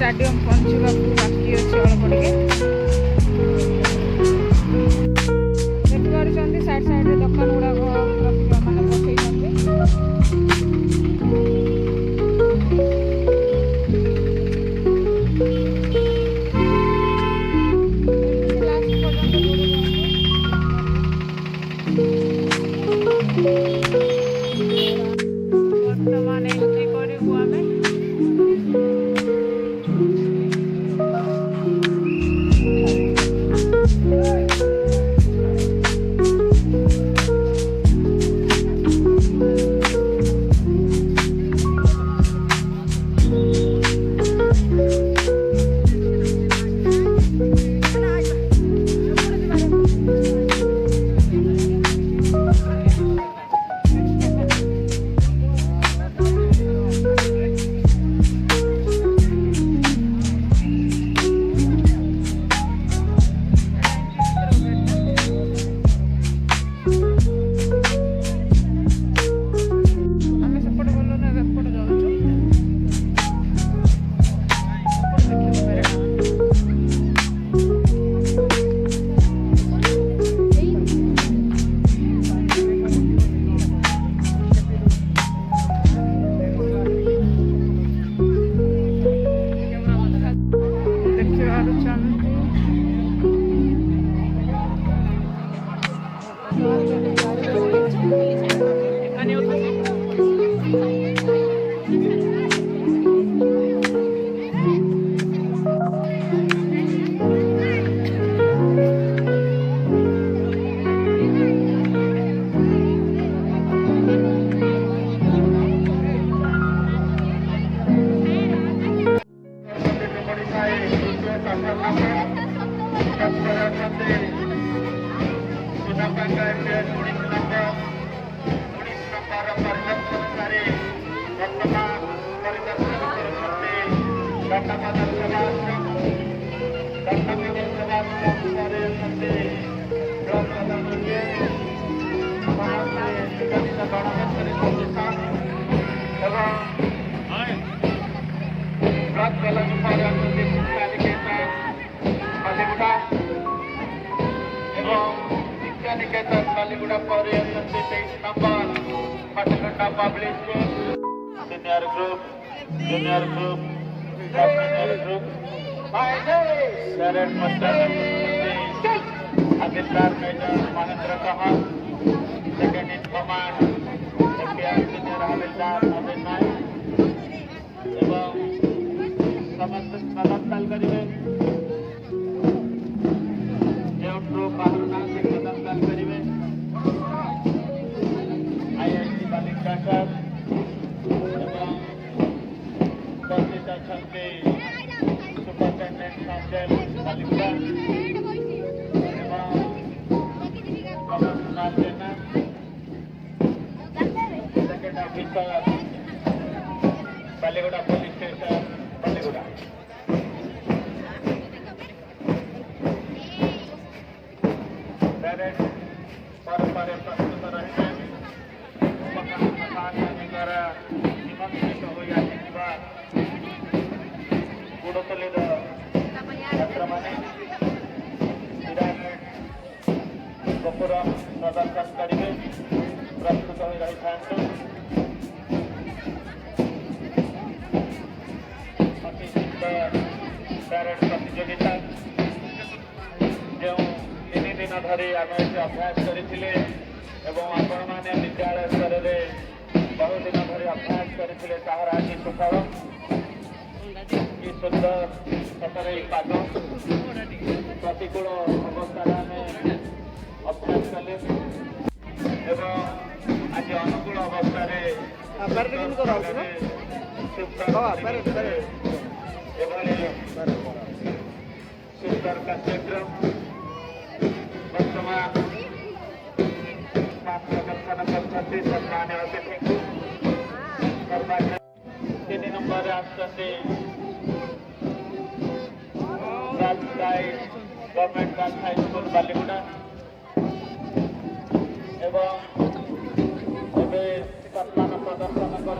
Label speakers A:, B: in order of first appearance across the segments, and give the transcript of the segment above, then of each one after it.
A: Stadium पहुँचवा बाकी अच्छे अल्प टे देखिपी साइड साइड दुकान गुड़ाक मैंने बसई बर्तमान एंट्री करूँ आम बालीगुड़ा पर public senior group junior group senior group cadet master havildar major Mahendra Kahar second in command senior havildar Naveen Nayak एवं समस्त प्रदर्शन करेंगे जो ग्रुप बाहर ना से प्रदर्शन करेंगे आईआईटी बालिका सर उपस्थित अच्छा सुपरिटेडेंट काउंसिल बालिका commissioner general second officer Baliguda police station Baliguda direct पर प्रस्तुत रहे द्वारा निमंत्रित होगा गुड़तलीर छात्र मैंने पिरामिड कपूर प्रदर्शन करेंगे प्रस्तुत हो रही था अति सुंदर पैरेड प्रतियोगिता जो 3 दिन धरी आम अभ्यास करते आपण मैंने विद्यालय स्तर में बहुत दिन धरी अभ्यास करते तार आज सुफल कि सुंदर सतरे पाग प्रतिकूल अवस्था आम अभ्यास कले आज अनुकूल अवस्था सुंदर कार्यक्रम वर्तमान प्रदर्शन करते सम्मान अतिथि 3 नंबर आसते government girls high school Baliguda एवं सम्मान प्रदर्शन कर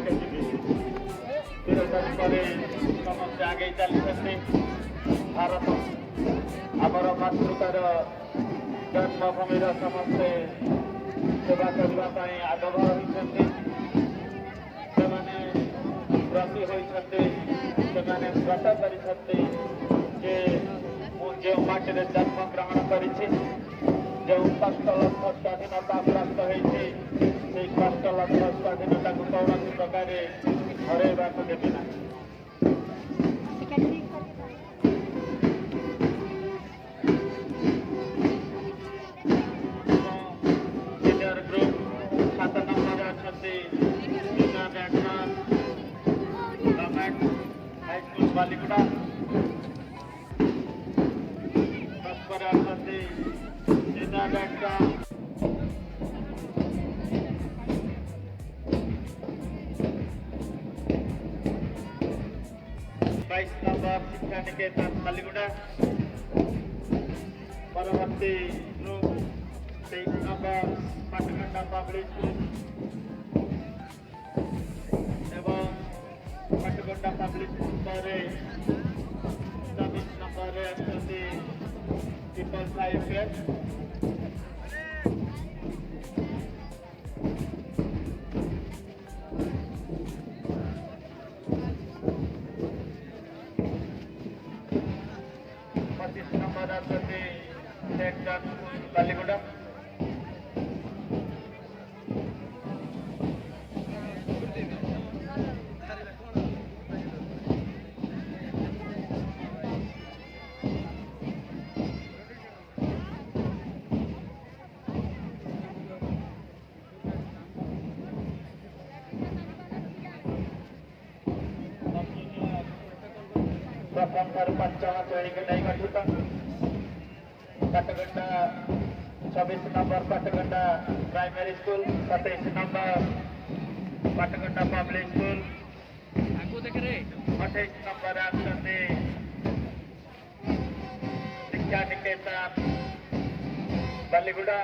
A: କେଜିବି ବିରୋଧନ ପରେ ସମସ୍ତେ ଆଗେଇ ଚାଲିଛନ୍ତି। ଭାରତ ଆମର ମାତୃକାର ଜନ୍ମଭୂମିର ସମସ୍ତେ ସେବା କରିବା ପାଇଁ ଆଗଭର ହୋଇଛନ୍ତି। ସେମାନେ ବ୍ରତୀ ହୋଇଛନ୍ତି, ସେମାନେ ବ୍ରତ କରିଛନ୍ତି ଯେ ମୁଁ ଯେଉଁ ମାଟିରେ ଜନ୍ମଗ୍ରହଣ କରିଛି, ଯେଉଁ କଷ୍ଟଲବ୍ଧ ସ୍ୱାଧୀନତା ପ୍ରାପ୍ତ ହେଇଛି, ସେଇ କଷ୍ଟଲବ୍ଧ ସ୍ୱାଧୀନତାକୁ କୌଣସି ପ୍ରକାରେ ହରେଇବାକୁ ଦେବି ନାହିଁ। ସିନିୟର ଗ୍ରୁପ 7 ନମ୍ବରରେ ଅଛନ୍ତି junior batsman government high school Baliguda. 10 ପରେ ଅଛନ୍ତି ଜୁନିୟର ବ୍ୟାଟ୍ସମ୍ୟାନ 22 ନମ୍ବର ଶିକ୍ଷା ନିକେତନ ବାଲିଗୁଡ଼ା। ପରବର୍ତ୍ତୀ group 23 number Patganda public school ଏବଂ ପାଟଗଣ୍ଡା ପବ୍ଲିକ ସ୍କୁଲ ପରେ 24 ନମ୍ବରରେ ଅଛନ୍ତି ପିପଲ୍ସ ହାଇସ୍କୁଲ। नंबर आते सेंट जॉन स्कूल बालीगुड़ा। प्रथम ठारू पंचम श्रेणी के नहीं गठित Patganda 26 number Patganda primary school, 27 number Patganda public school, 28 number आते शिक्षा निकेतन बालीगुड़ा,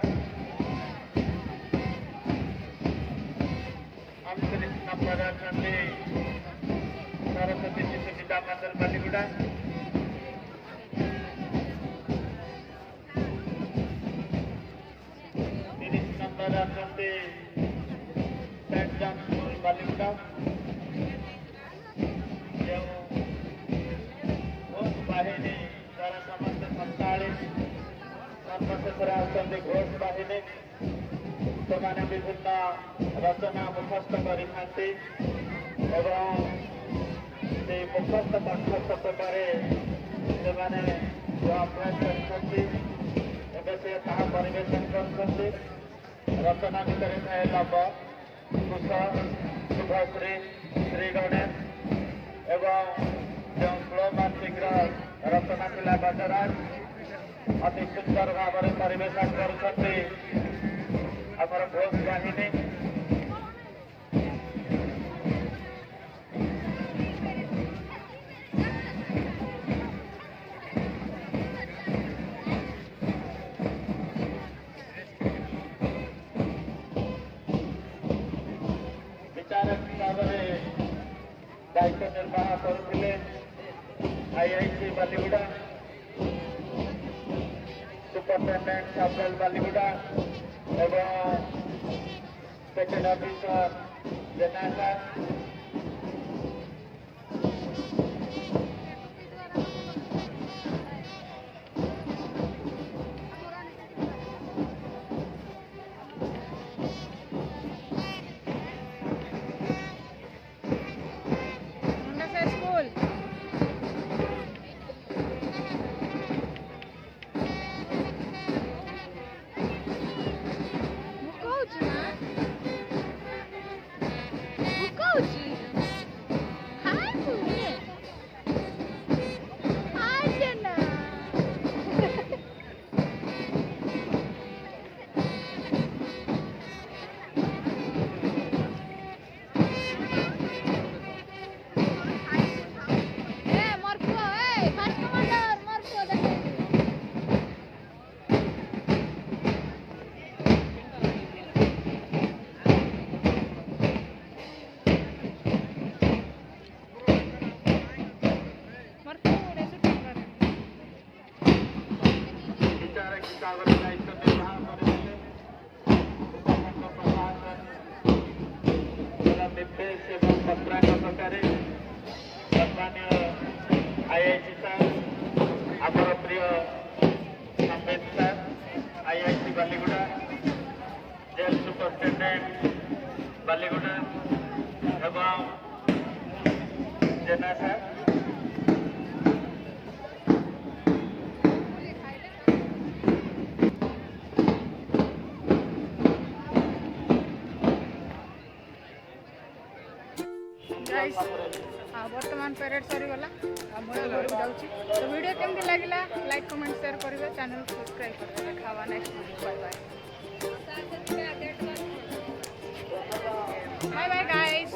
A: 29 नंबर आते सरस्वती शिशु विद्या मंदिर बालीगुड़ा, 30 नंबर आते सेंट जॉन स्कूल बालीगुड़ा। घोष बाहिनी द्वारा समस्त संताड़ी सर्वशेष आसती घोष बाहिनी से विभिन्न रचना मुखस्त करी से मुखस्त कंठस्थ प्रकार से अभ्यास कर परिवेशन कर रचना भितर थाए लव कुश शुभश्री श्री गणेश एवं जो स्लो मासिक रचना था गजराज अति सुंदर भाव में परिवेशन कर घोष बाहिनी। दायित्व निर्वाह करुले आईआईसी बालीगुड़ा सुपरिटेडेंट सबल बालीगुड़ा एवं स्पेशल ऑफिसर जेनरल
B: Coach!
A: ଭାବରେ ଦାୟିତ୍ୱ ନିର୍ବାହ କରିଥିଲେ ଉପଖଣ୍ଡ ପ୍ରଶାସନ ନିର୍ଦ୍ଦେଶ ଏବଂ ପତ୍ରାଙ୍କ ପ୍ରକାରେ ସମ୍ମାନୀୟ IIC ସାର୍ ଆମର ପ୍ରିୟ Sambit sir IIC Baliguda jail superintendent Baliguda ଏବଂ ଜେନା ସାର୍
B: बर्तमान पेरेड सरीगला घर को जाऊँगी तो वीडियो केमती लगे लाइक कमेंट शेयर करेंगे चैनल सब्सक्राइब करेंगे देखा next bye bye bye bye guys.